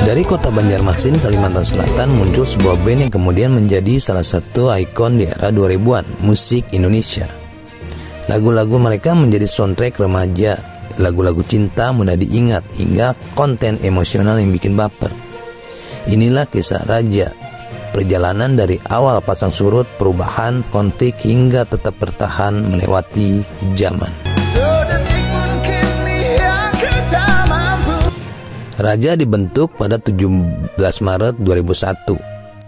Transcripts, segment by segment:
Dari kota Banjarmasin, Kalimantan Selatan muncul sebuah band yang kemudian menjadi salah satu ikon di era 2000-an musik Indonesia. Lagu-lagu mereka menjadi soundtrack remaja, lagu-lagu cinta mudah diingat hingga konten emosional yang bikin baper. Inilah kisah Raja, perjalanan dari awal pasang surut, perubahan, konflik hingga tetap bertahan melewati zaman. Raja dibentuk pada 17 Maret 2001,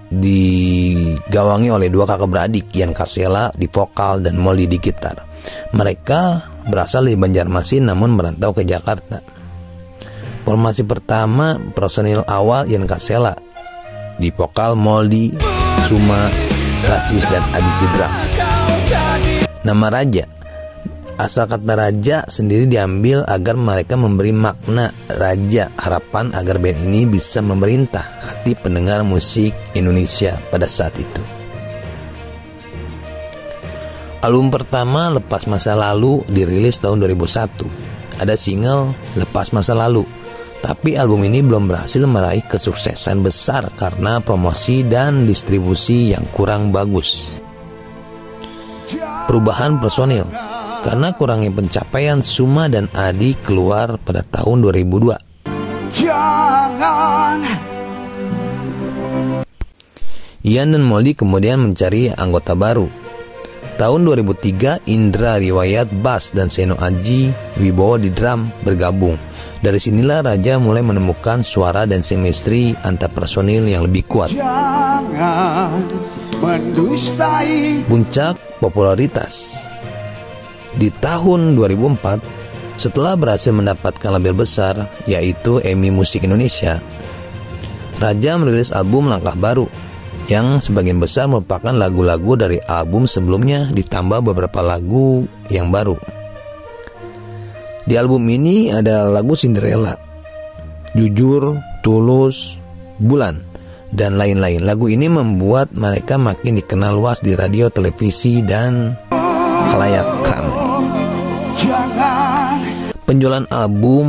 digawangi oleh dua kakak beradik, Ian Kasela di vokal dan Molly di gitar. Mereka berasal dari Banjarmasin namun merantau ke Jakarta. Formasi pertama, personil awal Ian Kasela di vokal, Molly, Suma, Rasis dan Adit di drum. Nama Raja, asal kata raja sendiri diambil agar mereka memberi makna raja, harapan agar band ini bisa memerintah hati pendengar musik Indonesia pada saat itu. Album pertama, Lepas Masa Lalu, dirilis tahun 2001. Ada single Lepas Masa Lalu, tapi album ini belum berhasil meraih kesuksesan besar karena promosi dan distribusi yang kurang bagus. Perubahan personil, karena kurangnya pencapaian, Suma dan Adi keluar pada tahun 2002. Ian dan Molly kemudian mencari anggota baru. Tahun 2003, Indra Riwayat bass dan Seno Aji Wibowo di drum bergabung. Dari sinilah Raja mulai menemukan suara dan chemistry antar personil yang lebih kuat. Puncak popularitas di tahun 2004, setelah berhasil mendapatkan label besar yaitu EMI Musik Indonesia, Raja merilis album Langkah Baru yang sebagian besar merupakan lagu-lagu dari album sebelumnya ditambah beberapa lagu yang baru. Di album ini ada lagu Cinderella, Jujur, Tulus, Bulan, dan lain-lain. Lagu ini membuat mereka makin dikenal luas di radio, televisi, dan khalayak ramai. Penjualan album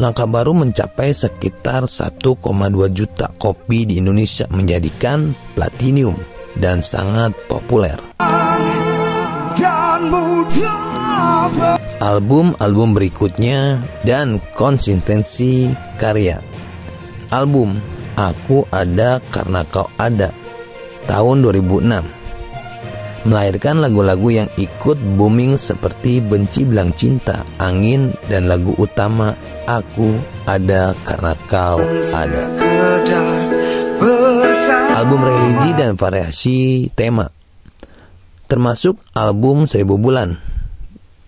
Langkah Baru mencapai sekitar 1,2 juta kopi di Indonesia, menjadikan platinum dan sangat populer. Album berikutnya dan konsistensi karya. Album Aku Ada Karena Kau Ada tahun 2006 melahirkan lagu-lagu yang ikut booming seperti Benci Bilang Cinta, Angin, dan lagu utama Aku Ada Karena Kau Ada. Album religi dan variasi tema, termasuk album 1000 Bulan,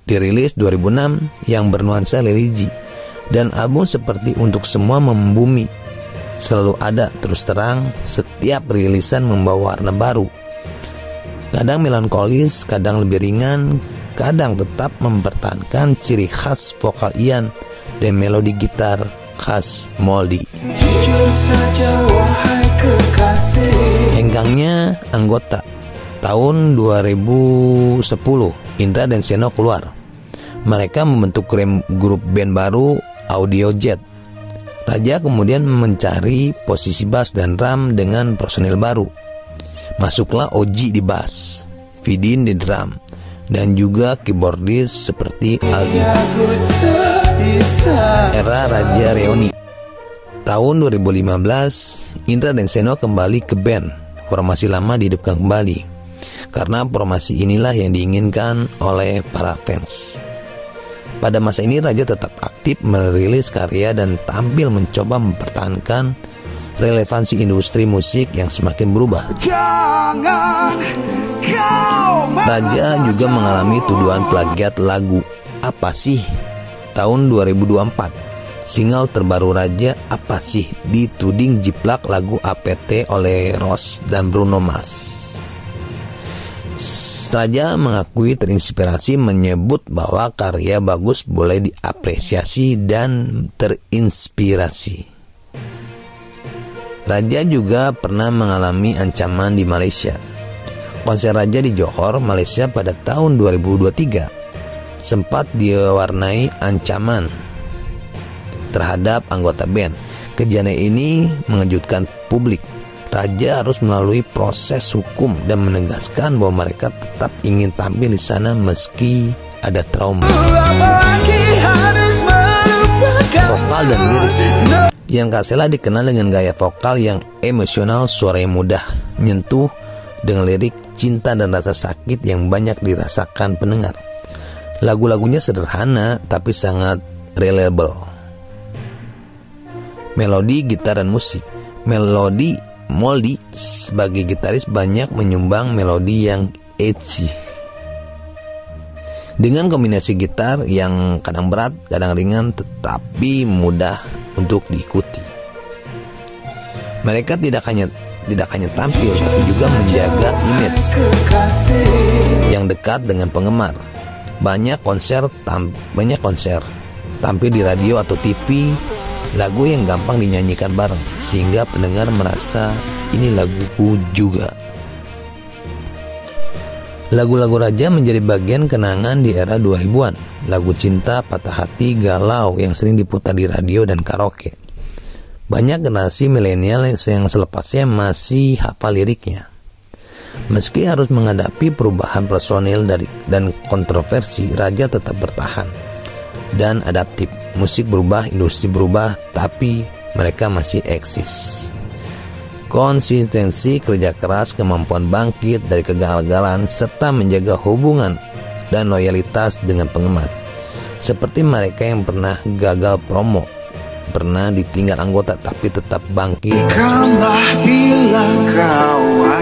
dirilis 2006 yang bernuansa religi, dan album seperti Untuk Semua Membumi, Selalu Ada, Terus Terang. Setiap rilisan membawa warna baru, kadang melankolis, kadang lebih ringan, kadang tetap mempertahankan ciri khas vokal Ian dan melodi gitar khas Molly. Henggangnya anggota. Tahun 2010, Indra dan Seno keluar. Mereka membentuk grup band baru, Audio Jet. Raja kemudian mencari posisi bass dan drum dengan personil baru. Masuklah Oji di bass, Vidin di drum, dan juga keyboardis seperti Aldi. Era Raja reuni. Tahun 2015, Indra dan Seno kembali ke band. Formasi lama dihidupkan kembali, karena formasi inilah yang diinginkan oleh para fans. Pada masa ini Raja tetap aktif merilis karya dan tampil mencoba mempertahankan relevansi industri musik yang semakin berubah. Raja juga mengalami tuduhan plagiat lagu Apa Sih tahun 2024. Single terbaru Raja, Apa Sih, dituding jiplak lagu APT oleh Rose dan Bruno Mars. Raja mengakui terinspirasi, menyebut bahwa karya bagus boleh diapresiasi dan terinspirasi. Raja juga pernah mengalami ancaman di Malaysia. Konser Raja di Johor, Malaysia pada tahun 2023 sempat diwarnai ancaman. terhadap anggota band. Kejadian ini mengejutkan publik. Raja harus melalui proses hukum dan menegaskan bahwa mereka tetap ingin tampil di sana meski ada trauma. Vokal dan lirik. Ian Kasela dikenal dengan gaya vokal yang emosional, suara yang mudah menyentuh dengan lirik cinta dan rasa sakit yang banyak dirasakan pendengar. Lagu-lagunya sederhana tapi sangat reliable. Melodi, gitar, dan musik. Moldy sebagai gitaris banyak menyumbang melodi yang edgy dengan kombinasi gitar yang kadang berat, kadang ringan, tetapi mudah untuk diikuti. Mereka tidak hanya tampil, tapi juga menjaga image yang dekat dengan penggemar. Banyak konser tampil di radio atau TV, lagu yang gampang dinyanyikan bareng, sehingga pendengar merasa ini laguku juga. Lagu-lagu Raja menjadi bagian kenangan di era 2000-an. Lagu cinta, patah hati, galau yang sering diputar di radio dan karaoke. Banyak generasi milenial yang selepasnya masih hafal liriknya. Meski harus menghadapi perubahan personil dan kontroversi, Raja tetap bertahan dan adaptif. Musik berubah, industri berubah, tapi mereka masih eksis. Konsistensi, kerja keras, kemampuan bangkit dari kegagalan, serta menjaga hubungan dan loyalitas dengan penggemar. Seperti mereka yang pernah gagal promo, pernah ditinggal anggota tapi tetap bangkit.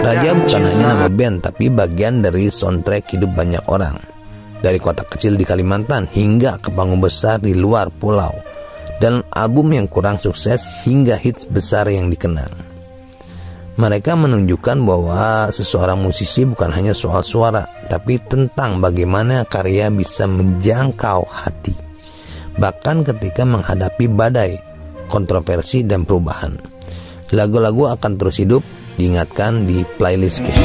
Raja bukan hanya nama band, tapi bagian dari soundtrack hidup banyak orang. Dari kota kecil di Kalimantan hingga ke panggung besar di luar pulau, dan album yang kurang sukses hingga hits besar yang dikenang. Mereka menunjukkan bahwa seseorang musisi bukan hanya soal suara, tapi tentang bagaimana karya bisa menjangkau hati, bahkan ketika menghadapi badai, kontroversi, dan perubahan. Lagu-lagu akan terus hidup, diingatkan di playlist kita.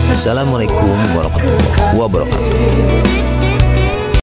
Assalamualaikum warahmatullahi wabarakatuh.